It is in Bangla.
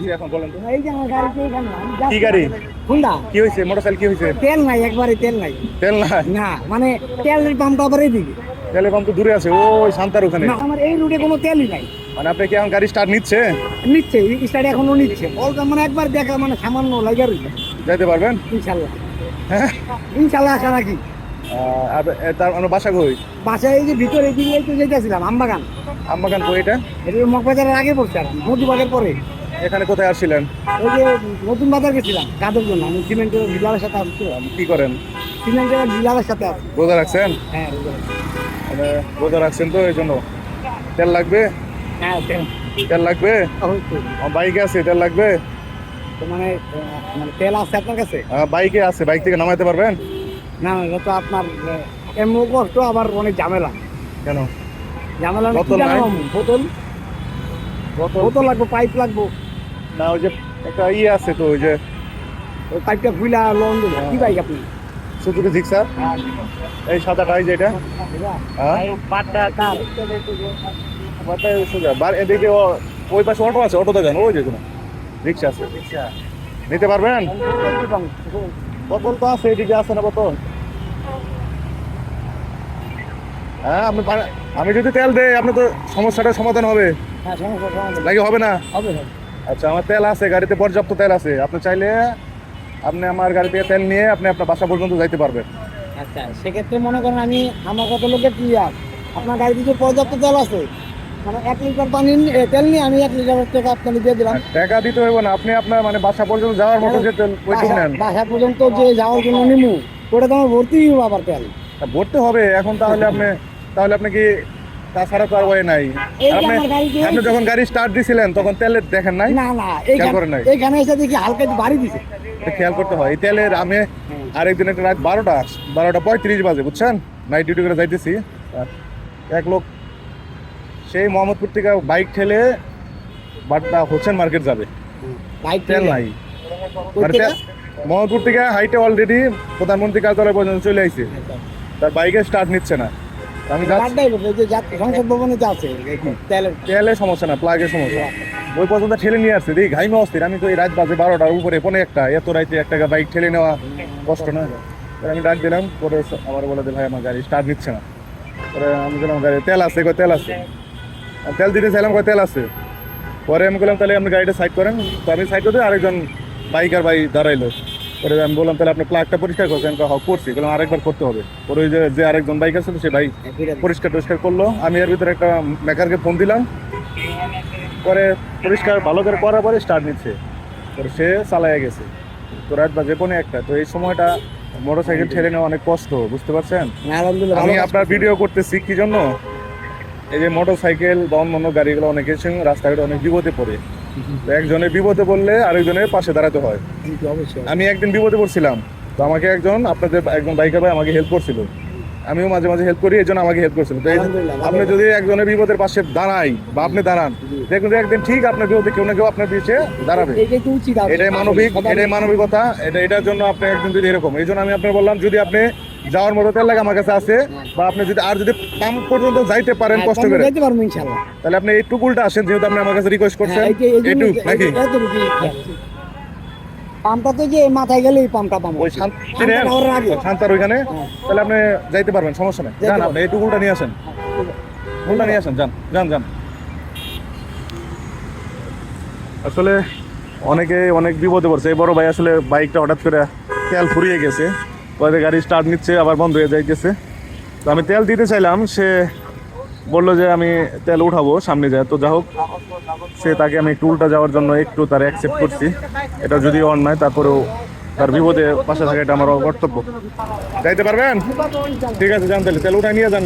হয়েছে এখন বলেন তো? এই যে আমার গাড়িতে এখানে কি গাড়ি? হুন্ডা। কি হয়েছে? মোটরসাইকেল কি হয়েছে? তেল নাই, একবারে তেল নাই। তেল না? না মানে তেলের পাম্প আবার এইদিকে। তেলের পাম্প তো দূরে আছে, ওই শান্তার ওখানে। না, আমার এই রুটে কোনো তেলই নাই। মানে আপনি কি এখন গাড়ি স্টার্ট নিচ্ছে? নিচ্ছে, স্টার্ট এখনো নিচ্ছে। অল্প মানে একবার দেখা মানে সামান্য লাগার যাইতে পারবেন ইনশাল্লাহ। হ্যাঁ? ইনশাল্লাহ আশা রাখি। তার মানে বাসা কই? বাসায় এই যে ভিতরে এদিকে তো যেতেছিলাম আমবাগান। আম্মাগান কই এটা? এটা মগবাজারের আগে পড়ছে আর মধুবাগের পরে। এখানে কোথায় আসছিলেন? ওই যে নতুন বাজার গেছিলাম কাজের জন্য। আমি সিমেন্টের ডিলারের সাথে আসছি। কি করেন? সিমেন্টের ডিলারের সাথে আসছি। রোজা রাখছেন? হ্যাঁ মানে রোজা রাখছেন তো এই জন্য। তেল লাগবে? হ্যাঁ তেল লাগবে? অবশ্যই। বাইকে আছে, তেল লাগবে? তো মানে মানে তেল আছে আপনার কাছে? বাইকে আছে, বাইক থেকে নামাইতে পারবেন? না না, এটা তো আপনার এমন কষ্ট, আবার অনেক ঝামেলা। কেন? ঝামেলা বোতল নাই? বোতল বোতল লাগবে, পাইপ লাগবে। না ওই যে একটা ইয়ে আছে তো, ওই যে ওই পাইপটা খুইলা লোন দেবো। কি বাইক আপনি? সুজুকি জিক্সার, এই সাদাটা, এই যে এটা। হ্যাঁ? মাথায় সোজা। এদিকে ওই পাশে অটো আছে, অটো দেখেন, ওই যে কোনো রিক্সা আছে। নিতে পারবেন? বোতল তো আছে, এদিকে আছে না বোতল? হ্যাঁ, আমি যদি তেল দেই আপনি তো সমস্যাটার সমাধান হবে হ্যাঁ, সমস্যা নাকি হবে না? হবে। আচ্ছা, আমার তেল আছে গাড়িতে, পর্যাপ্ত তেল আছে। আপনি চাইলে আপনি আমার গাড়ি থেকে তেল নিয়ে আপনি আপনার বাসা পর্যন্ত যাইতে পারবেন। আচ্ছা, সেক্ষেত্রে মনে করেন আমি আমার কত লোকের ক্লিয়ার, আপনার গাড়িতে যে পর্যাপ্ত তেল আছে, মানে 1 লিটার পানি তেল নিয়ে আমি 1 লিটার টাকা আপনাকে দিয়ে দিলাম। টাকা দিতে হইব না, আপনি আপনার মানে বাসা পর্যন্ত যাওয়ার মতো যে তেল ওইটুকু নেন। বাসা পর্যন্ত যে যাওয়ার জন্য নিমু, ওটা তো আমার ভর্তি হইব আবার তেল। ভরতে হবে এখন। তাহলে আপনি কি, তাছাড়া তো আর ওয়ে নাই। এই যে আপনি আমার গাড়িতে আপনি যখন গাড়ি স্টার্ট দিছিলেন তখন তেলের দেখেন নাই? না না, খেয়াল করেন নাই? এইখানে এসে দেখি হালকা একটু বাড়ি দিছে। এটা খেয়াল করতে হয়। এই তেলের আমি আরেকদিন একটা রাত 12:35 বাজে, বুঝছেন, নাইট ডিউটি করে যাইতেছি। এক লোক সেই মোহাম্মদপুর থেকে বাইক ঠেলে বাড্ডা হোসেন মার্কেট যাবে, বাইক তেল নাই। মানে মোহাম্মদপুর থেকে হাইটে অলরেডি প্রধানমন্ত্রী কার্যালয় পর্যন্ত চলে আইছে, তার বাইকে স্টার্ট নিচ্ছে না। আমি সংসদ ভবনে যে আছে তেলের সমস্যা না, প্লাগের সমস্যা। ওই পর্যন্ত ঠেলে নিয়ে আসছে, দেখি ঘাইমে অস্থির। আমি তো এই রাত বাজে 12টার উপরে, 1:45, এত রাইতে একটা বাইক ঠেলে নেওয়া কষ্ট না। আমি ডাক দিলাম, পরে আমার বলে যে ভাই আমার গাড়ি স্টার্ট নিচ্ছে না। পরে আমি বললাম গাড়ি তেল আছে? তেল আছে। তেল দিতে চাইলাম, তেল আছে। পরে আমি বললাম তাহলে আপনি গাড়িটা সাইড করেন। তো আমি সাইড করতে আরেকজন বাইকার ভাই দাঁড়াইলো। পরে আমি বললাম তাহলে আপনি প্লাগটা পরিষ্কার করছেন? করছি। বললাম আরেকবার করতে হবে। পরে ওই যে আরেকজন বাইক আছে সে ভাই পরিষ্কার করলো। আমি এর ভিতরে একটা মেকারকে ফোন দিলাম, পরে পরিষ্কার ভালো করে করার পরে স্টার্ট নিচ্ছে। পরে সে চালাইয়া গেছে। তো রাত বাজে 1:45। তো এই সময়টা মোটরসাইকেল ঠেলে নেওয়া অনেক কষ্ট, বুঝতে পারছেন? আমি আপনার ভিডিও করতেছি কি জন্য, এই যে মোটরসাইকেল বা অন্যান্য গাড়িগুলো অনেকের সঙ্গে রাস্তাঘাটে অনেক বিপদে পড়ে। একজনের বিপদে পড়লে আরেকজনের পাশে দাঁড়াতে হয়। আমি একদিন বিপদে পড়ছিলাম, তো আমাকে আপনাদের একজন বাইকার ভাই আমাকে হেল্প করছিল। আমিও মাঝে মাঝে হেল্প করি, এই জন্য আমাকে হেল্প করছিল। তো আপনি যদি একজনের বিপদের পাশে দাঁড়াই বা আপনি দাঁড়ান, দেখুন যে একদিন ঠিক আপনার বিপদে কেউ না কেউ আপনার পিছিয়ে দাঁড়াবে। এটাই মানবিকতা। এটার জন্য আপনি একদিন যদি এরকম, এই জন্য আমি আপনার বললাম যদি আপনি যাওয়ার মতো তেল লাগে আমার কাছে আছে, বা আপনি যদি পাম্প পর্যন্ত যাইতে পারেন কষ্ট করে, তাহলে আপনি এই টুকুলটা আসেন, যেহেতু আপনি আমার কাছে রিকোয়েস্ট করছেন। এইটুক নাকি পাম্পটা তো যে মাথায় গেলে পাম্পটা পাবো ওই শান্তার ওইখানে, তাহলে আপনি যাইতে পারবেন, সমস্যা নেই। যান, আপনি এই টুকুলটা নিয়ে আসেন, টুকুলটা নিয়ে আসেন, যান। আসলে অনেকে অনেক বিপদে পড়ছে। এই বড় ভাই আসলে বাইকটা হঠাৎ করে তেল ফুরিয়ে গেছে, পরে গাড়ি স্টার্ট নিচ্ছে আবার বন্ধ হয়ে যাইতেছে। তো আমি তেল দিতে চাইলাম, সে বললো যে আমি তেল উঠাবো সামনে যায়। তো যা হোক, তাকে আমি টুলটা যাওয়ার জন্য একটু তার অ্যাকসেপ্ট করছি। এটা যদি অন্যায়, তারপরেও তার বিপদে পাশে থাকা এটা আমার কর্তব্য। যাইতে পারবেন? ঠিক আছে, যান, তাহলে তেল উঠাই নিয়ে যান।